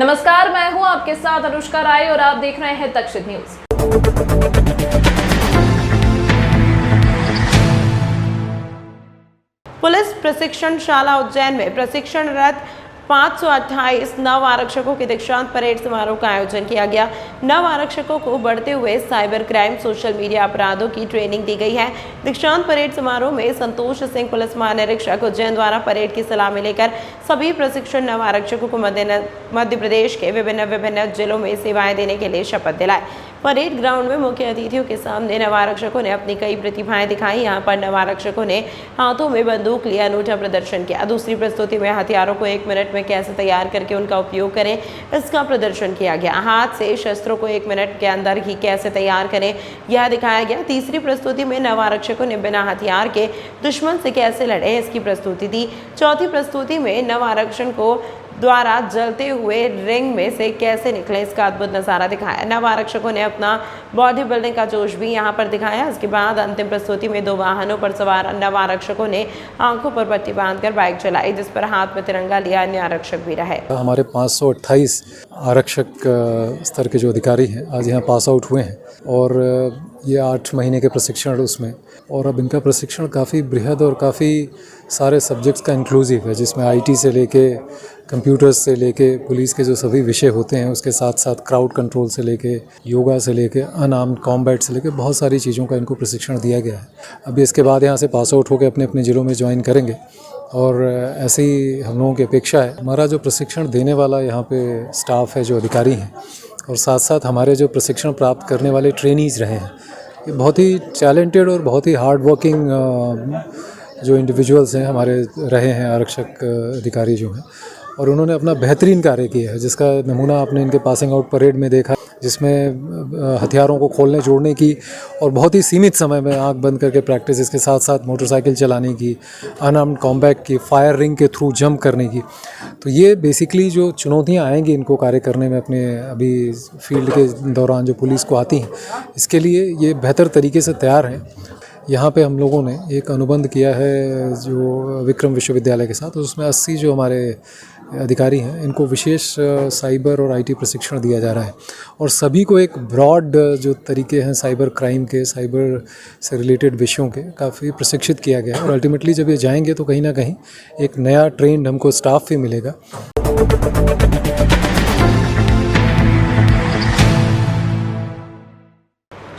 नमस्कार, मैं हूं आपके साथ अनुष्का राय और आप देख रहे हैं तक्षशिद न्यूज। पुलिस प्रशिक्षण शाला उज्जैन में प्रशिक्षणरत 528 नव आरक्षकों के दीक्षांत परेड समारोह का आयोजन किया गया। नव आरक्षकों को बढ़ते हुए साइबर क्राइम, सोशल मीडिया अपराधों की ट्रेनिंग दी गई है। दीक्षांत परेड समारोह में संतोष सिंह पुलिस महानिरीक्षक उज्जैन द्वारा परेड की सलामी लेकर सभी प्रशिक्षण नव आरक्षकों को मध्य प्रदेश के विभिन्न जिलों में सेवाएं देने के लिए शपथ दिलाए। परेड ग्राउंड में मुख्य अतिथियों के सामने नव आरक्षकों ने अपनी कई प्रतिभाएं दिखाई। यहाँ पर नव आरक्षकों ने हाथों में बंदूक लिया अनूठा प्रदर्शन किया। दूसरी प्रस्तुति में हथियारों को 1 मिनट में कैसे तैयार करके उनका उपयोग करें, इसका प्रदर्शन किया गया। हाथ से शस्त्रों को 1 मिनट के अंदर ही कैसे तैयार करें, यह दिखाया गया। तीसरी प्रस्तुति में नव आरक्षकों ने बिना हथियार के दुश्मन से कैसे लड़े, इसकी प्रस्तुति दी। चौथी प्रस्तुति में नव आरक्षण को द्वारा जलते हुए रिंग में से कैसे निकले, इसका अद्भुत नजारा दिखाया। नव आरक्षकों ने अपना बॉडी बिल्डिंग का जोश भी यहाँ पर दिखाया। इसके बाद अंतिम प्रस्तुति में 2 वाहनों पर सवार नव आरक्षकों ने आंखों पर पट्टी बांधकर बाइक चलाई, जिस पर हाथ में तिरंगा लिया अन्य आरक्षक भी रहे। हमारे 528 आरक्षक स्तर के जो अधिकारी हैं आज यहाँ पास आउट हुए हैं और ये 8 महीने के प्रशिक्षण उसमें, और अब इनका प्रशिक्षण काफ़ी बृहद और काफ़ी सारे सब्जेक्ट्स का इंक्लूसिव है, जिसमें IT से लेके कंप्यूटर्स से लेके पुलिस के जो सभी विषय होते हैं, उसके साथ साथ क्राउड कंट्रोल से लेके योगा से लेके अनआर्म्ड कॉम्बैट से लेके बहुत सारी चीज़ों का इनको प्रशिक्षण दिया गया है। अभी इसके बाद यहाँ से पास आउट होकर अपने अपने ज़िलों में ज्वाइन करेंगे और ऐसे ही हम लोगों की अपेक्षा है। हमारा जो प्रशिक्षण देने वाला यहाँ पे स्टाफ है, जो अधिकारी हैं, और साथ साथ हमारे जो प्रशिक्षण प्राप्त करने वाले ट्रेनीज़ रहे हैं, ये बहुत ही टैलेंटेड और बहुत ही हार्ड वर्किंग जो इंडिविजुअल्स हैं हमारे रहे हैं आरक्षक अधिकारी जो हैं, और उन्होंने अपना बेहतरीन कार्य किया है, जिसका नमूना आपने इनके पासिंग आउट परेड में देखा, जिसमें हथियारों को खोलने जोड़ने की और बहुत ही सीमित समय में आंख बंद करके प्रैक्टिस, इसके साथ साथ मोटरसाइकिल चलाने की, अनआर्म्ड कॉम्बैट की, फायर रिंग के थ्रू जंप करने की। तो ये बेसिकली जो चुनौतियां आएंगी इनको कार्य करने में अपने अभी फील्ड के दौरान जो पुलिस को आती हैं, इसके लिए ये बेहतर तरीके से तैयार हैं। यहाँ पे हम लोगों ने एक अनुबंध किया है जो विक्रम विश्वविद्यालय के साथ, उसमें 80 जो हमारे अधिकारी हैं इनको विशेष साइबर और IT प्रशिक्षण दिया जा रहा है, और सभी को एक ब्रॉड जो तरीके हैं साइबर क्राइम के, साइबर से रिलेटेड विषयों के काफ़ी प्रशिक्षित किया गया है। और अल्टीमेटली जब ये जाएंगे तो कहीं ना कहीं एक नया ट्रेंड हमको स्टाफ भी मिलेगा।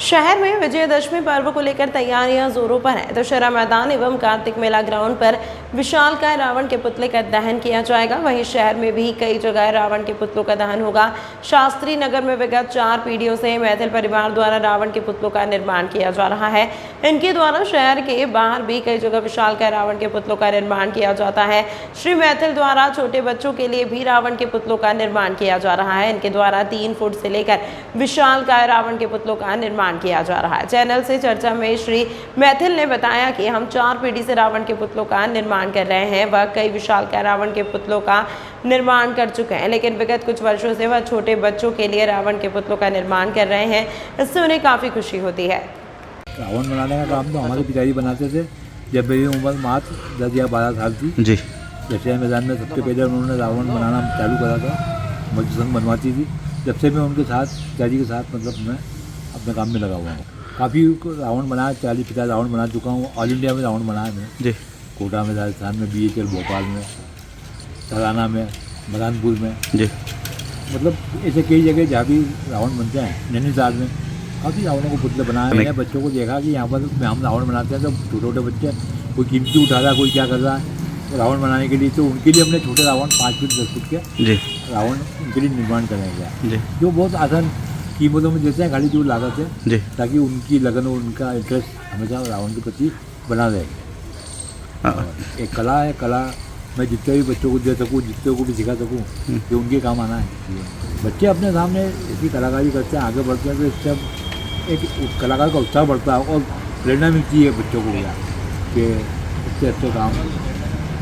शहर में विजयदशमी पर्व को लेकर तैयारियां जोरों पर हैं। दशहरा मैदान एवं कार्तिक मेला ग्राउंड पर विशालकाय रावण के पुतले का दहन किया जाएगा। वहीं शहर में भी कई जगह रावण के पुतलों का दहन होगा। शास्त्री नगर में विगत 4 पीढ़ियों से मैथिल परिवार द्वारा रावण के पुतलों का निर्माण किया जा रहा है। इनके द्वारा शहर के बाहर भी कई जगह विशालकाय रावण के पुतलों का निर्माण किया जाता है। श्री मैथिल द्वारा छोटे बच्चों के लिए भी रावण के पुतलों का निर्माण किया जा रहा है। इनके द्वारा 3 फुट से लेकर विशालकाय रावण के पुतलों का निर्माण किया जा रहा है। चैनल से चर्चा में श्री मैथिल ने बताया कि हम 4 पीढ़ी से रावण के पुतलों का निर्माण कर रहे हैं। वह कई विशालकाय रावण के पुतलों का निर्माण कर चुके हैं, लेकिन विगत कुछ वर्षों से वह छोटे बच्चों के लिए रावण के पुतलों का निर्माण कर रहे हैं। इससे उन्हें काफी खुशी होती है। रावण बनाने का काम तो हमारे पिताजी बनाते थे जब मेरी उम्र मात्र 10 या 12 साल थी जी। दशहरा मैदान में सबसे पहले उन्होंने रावण बनाना चालू करा था। मधुसंग बनवाती थी। जब से मैं उनके साथ, पिताजी के साथ, मतलब मैं अपने काम में लगा हुआ हूँ। काफ़ी रावण बनाया, 40-50 रावण बना चुका हूँ। ऑल इंडिया में रावण बनाया मैं जी। कोटा में, राजस्थान में, BHL भोपाल में, तराना में, मरानपुर में जी। मतलब ऐसे कई जगह जहाँ भी रावण बनते हैं। नैनीताल में काफ़ी रावणों को पुतले बनाए। मैंने बच्चों को देखा कि यहाँ पर हम रावण बनाते हैं तो छोटे छोटे बच्चे कोई कीमती उठा रहा है, कोई क्या कर रहा है तो रावण बनाने के लिए, तो उनके लिए हमने छोटे रावण 5 फीट 10 फीट के जी रावण उनके लिए निर्माण करेंगे जो बहुत आसान कीमतों में देते हैं, खाली जो लागत है, ताकि उनकी लगन और उनका इंटरेस्ट हमेशा रावण के प्रति बना रहे। एक कला है, कला मैं जितने भी बच्चों को दे सकूँ, जितने को भी सिखा सकूँ, ये उनके काम आना है। बच्चे अपने सामने ऐसी कलाकारी करते हैं, आगे बढ़ते हैं, तो इससे एक कलाकार का उत्साह बढ़ता है और प्रेरणा मिलती है बच्चों को भैया कि अच्छे अच्छे काम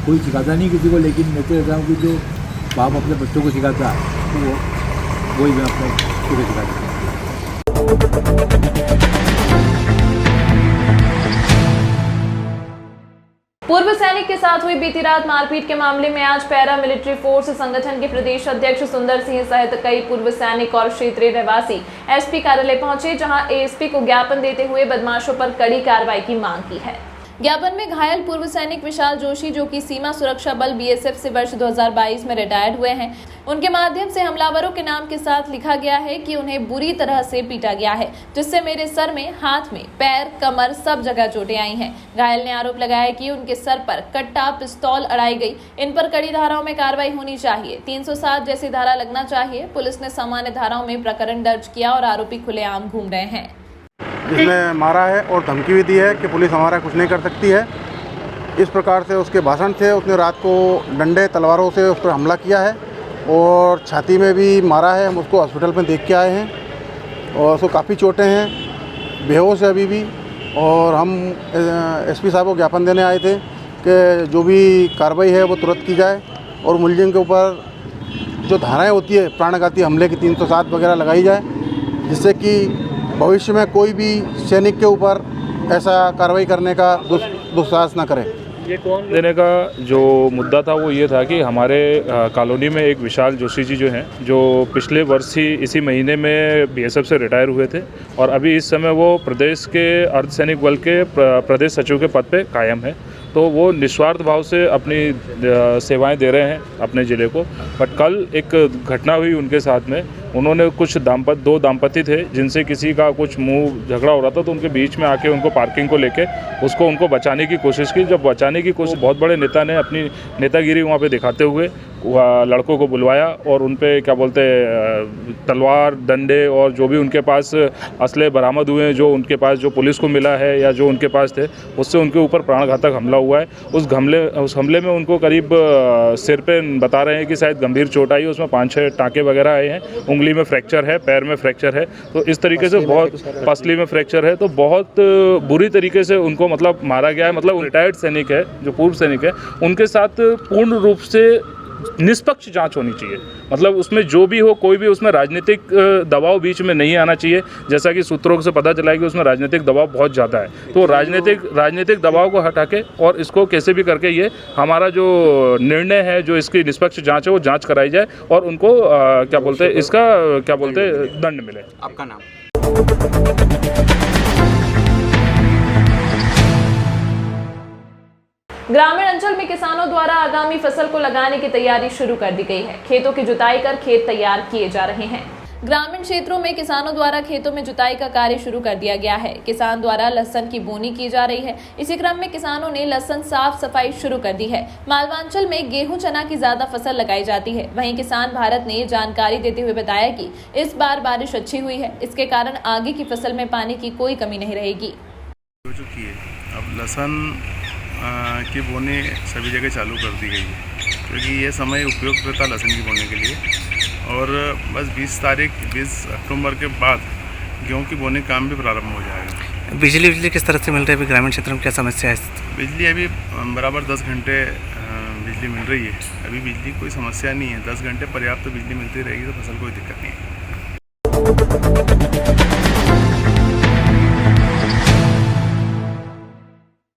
कोई सिखाता नहीं किसी को, लेकिन मैं तो कहता हूँ कि जो बाप अपने बच्चों को सिखाता है तो वही मैं अपने बच्चों को सिखाता हूँ। पूर्व सैनिक के साथ हुई बीती रात मारपीट के मामले में आज पैरा मिलिट्री फोर्स संगठन के प्रदेश अध्यक्ष सुंदर सिंह सहित कई पूर्व सैनिक और क्षेत्रीय निवासी एसपी कार्यालय पहुंचे, जहां एएसपी को ज्ञापन देते हुए बदमाशों पर कड़ी कार्रवाई की मांग की है। ज्ञापन में घायल पूर्व सैनिक विशाल जोशी, जो कि सीमा सुरक्षा बल बीएसएफ से वर्ष 2022 में रिटायर्ड हुए हैं, उनके माध्यम से हमलावरों के नाम के साथ लिखा गया है कि उन्हें बुरी तरह से पीटा गया है, जिससे मेरे सर में, हाथ में, पैर, कमर सब जगह चोटें आई हैं। घायल ने आरोप लगाया कि उनके सर पर कट्टा, पिस्तौल अड़ाई गई। इन पर कड़ी धाराओं में कार्रवाई होनी चाहिए, 307 जैसी धारा लगना चाहिए। पुलिस ने सामान्य धाराओं में प्रकरण दर्ज किया और आरोपी खुलेआम घूम रहे हैं। इसने मारा है और धमकी भी दी है कि पुलिस हमारा कुछ नहीं कर सकती है। इस प्रकार से उसके भाषण थे, उसने रात को डंडे तलवारों से उस पर हमला किया है और छाती में भी मारा है। हम उसको हॉस्पिटल में देख के आए हैं और उसको काफ़ी चोटें हैं, बेहोश है अभी भी। और हम एसपी साहब को ज्ञापन देने आए थे कि जो भी कार्रवाई है वो तुरंत की जाए और मुलजिम के ऊपर जो धाराएँ होती है प्राणघाती हमले की 307 वगैरह लगाई जाए, जिससे कि भविष्य में कोई भी सैनिक के ऊपर ऐसा कार्रवाई करने का दुस्साहस न करे। ये कौन देने का जो मुद्दा था वो ये था कि हमारे कॉलोनी में एक विशाल जोशी जी जो हैं, जो पिछले वर्ष ही इसी महीने में बीएसएफ से रिटायर हुए थे और अभी इस समय वो प्रदेश के अर्धसैनिक बल के प्रदेश सचिव के पद पे कायम है। तो वो निस्वार्थ भाव से अपनी सेवाएं दे रहे हैं अपने ज़िले को। बट कल एक घटना हुई उनके साथ में, उन्होंने कुछ दो दाम्पत्य थे जिनसे किसी का कुछ मुंह झगड़ा हो रहा था, तो उनके बीच में आके उनको पार्किंग को लेके उनको बचाने की कोशिश की। जब बचाने की कोशिश, बहुत बड़े नेता ने अपनी नेतागिरी वहाँ पे दिखाते हुए लड़कों को बुलवाया और उन पे क्या बोलते तलवार, डंडे और जो भी उनके पास असले बरामद हुए हैं, जो उनके पास जो पुलिस को मिला है या जो उनके पास थे, उससे उनके ऊपर प्राणघातक हमला हुआ है। उस हमले में उनको करीब सिर पे बता रहे हैं कि शायद गंभीर चोट आई है, उसमें 5-6 टाँके वगैरह आए हैं, उंगली में फ्रैक्चर है, पैर में फ्रैक्चर है। तो इस तरीके से बहुत पसली में फ्रैक्चर है, तो बहुत बुरी तरीके से उनको मतलब मारा गया है। मतलब रिटायर्ड सैनिक है, जो पूर्व सैनिक है, उनके साथ पूर्ण रूप से निष्पक्ष जांच होनी चाहिए। मतलब उसमें जो भी हो, कोई भी उसमें राजनीतिक दबाव बीच में नहीं आना चाहिए। जैसा कि सूत्रों से पता चला है कि उसमें राजनीतिक दबाव बहुत ज़्यादा है, तो राजनीतिक दबाव को हटा के और इसको कैसे भी करके ये हमारा जो निर्णय है, जो इसकी निष्पक्ष जांच है, वो जांच कराई जाए और उनको क्या बोलते हैं, इसका क्या बोलते हैं, दंड मिले। आपका नाम? ग्रामीण अंचल में किसानों द्वारा आगामी फसल को लगाने की तैयारी शुरू कर दी गई है। खेतों की जुताई कर खेत तैयार किए जा रहे हैं। ग्रामीण क्षेत्रों में किसानों द्वारा खेतों में जुताई का कार्य शुरू कर दिया गया है। किसान द्वारा लहसुन की बोनी की जा रही है। इसी क्रम में किसानों ने लहसुन साफ सफाई शुरू कर दी है। मालवांचल में गेहूं, चना की ज्यादा फसल लगाई जाती है। वहीं किसान भारत ने जानकारी देते हुए बताया कि इस बार बारिश अच्छी हुई है, इसके कारण आगे की फसल में पानी की कोई कमी नहीं रहेगी। अब लहसुन की बोनी सभी जगह चालू कर दी गई है, क्योंकि ये समय उपयुक्त रहता लहसुन की बोने के लिए। और बस 20 अक्टूबर के बाद गेहूं की बोने काम भी प्रारंभ हो जाएगा। बिजली किस तरह से मिल रही है अभी ग्रामीण क्षेत्र में, क्या समस्या है? बिजली अभी बराबर 10 घंटे बिजली मिल रही है। अभी बिजली कोई समस्या नहीं है, 10 घंटे पर्याप्त तो बिजली मिलती रहेगी, तो फसल कोई दिक्कत नहीं है।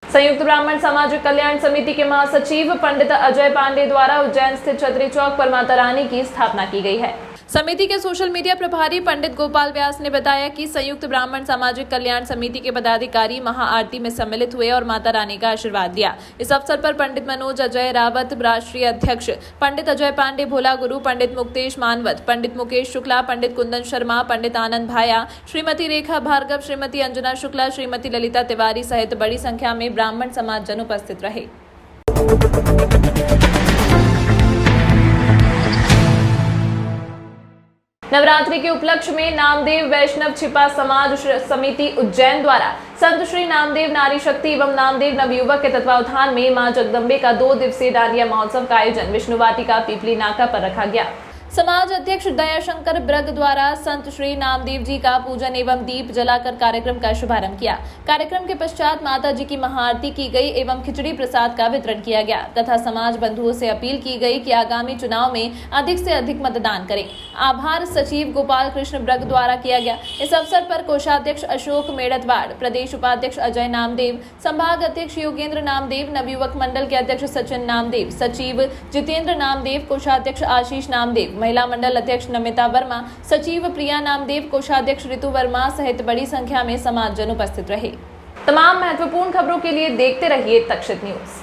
संयुक्त ब्राह्मण सामाजिक कल्याण समिति के महासचिव पंडित अजय पांडे द्वारा उज्जैन स्थित छतरी चौक पर माता रानी की स्थापना की गई है। समिति के सोशल मीडिया प्रभारी पंडित गोपाल व्यास ने बताया कि संयुक्त ब्राह्मण सामाजिक कल्याण समिति के पदाधिकारी महाआरती में सम्मिलित हुए और माता रानी का आशीर्वाद दिया। इस अवसर पर पंडित मनोज अजय रावत, राष्ट्रीय अध्यक्ष, पंडित अजय पांडे भोला गुरु, पंडित मुक्तेश मानवत, पंडित मुकेश शुक्ला, पंडित कुंदन शर्मा, पंडित आनंद भाया, श्रीमती रेखा भार्गव, श्रीमती अंजना शुक्ला, श्रीमती ललिता तिवारी सहित बड़ी संख्या में ब्राह्मण समाज जन उपस्थित रहे। नवरात्रि के उपलक्ष्य में नामदेव वैष्णव छिपा समाज समिति उज्जैन द्वारा संत श्री नामदेव नारी शक्ति एवं नामदेव नवयुवक के तत्वावधान में मां जगदम्बे का 2 दिवसीय डांडिया महोत्सव का आयोजन विष्णु वाटिका पीपली नाका पर रखा गया। समाज अध्यक्ष दयाशंकर ब्रग द्वारा संत श्री नामदेव जी का पूजन एवं दीप जलाकर कार्यक्रम का शुभारंभ किया। कार्यक्रम के पश्चात माता जी की महाआरती की गई एवं खिचड़ी प्रसाद का वितरण किया गया तथा समाज बंधुओं से अपील की गई कि आगामी चुनाव में अधिक से अधिक मतदान करें। आभार सचिव गोपाल कृष्ण ब्रग द्वारा किया गया। इस अवसर पर कोषाध्यक्ष अशोक मेड़तवाड़, प्रदेश उपाध्यक्ष अजय नामदेव, संभाग अध्यक्ष योगेंद्र नामदेव, नवयुवक मंडल के अध्यक्ष सचिन नामदेव, सचिव जितेंद्र नामदेव, कोषाध्यक्ष आशीष नामदेव, महिला मंडल अध्यक्ष नमिता वर्मा, सचिव प्रिया नामदेव, कोषाध्यक्ष ऋतु वर्मा सहित बड़ी संख्या में समाजजन उपस्थित रहे। तमाम महत्वपूर्ण खबरों के लिए देखते रहिए तक्षशित न्यूज।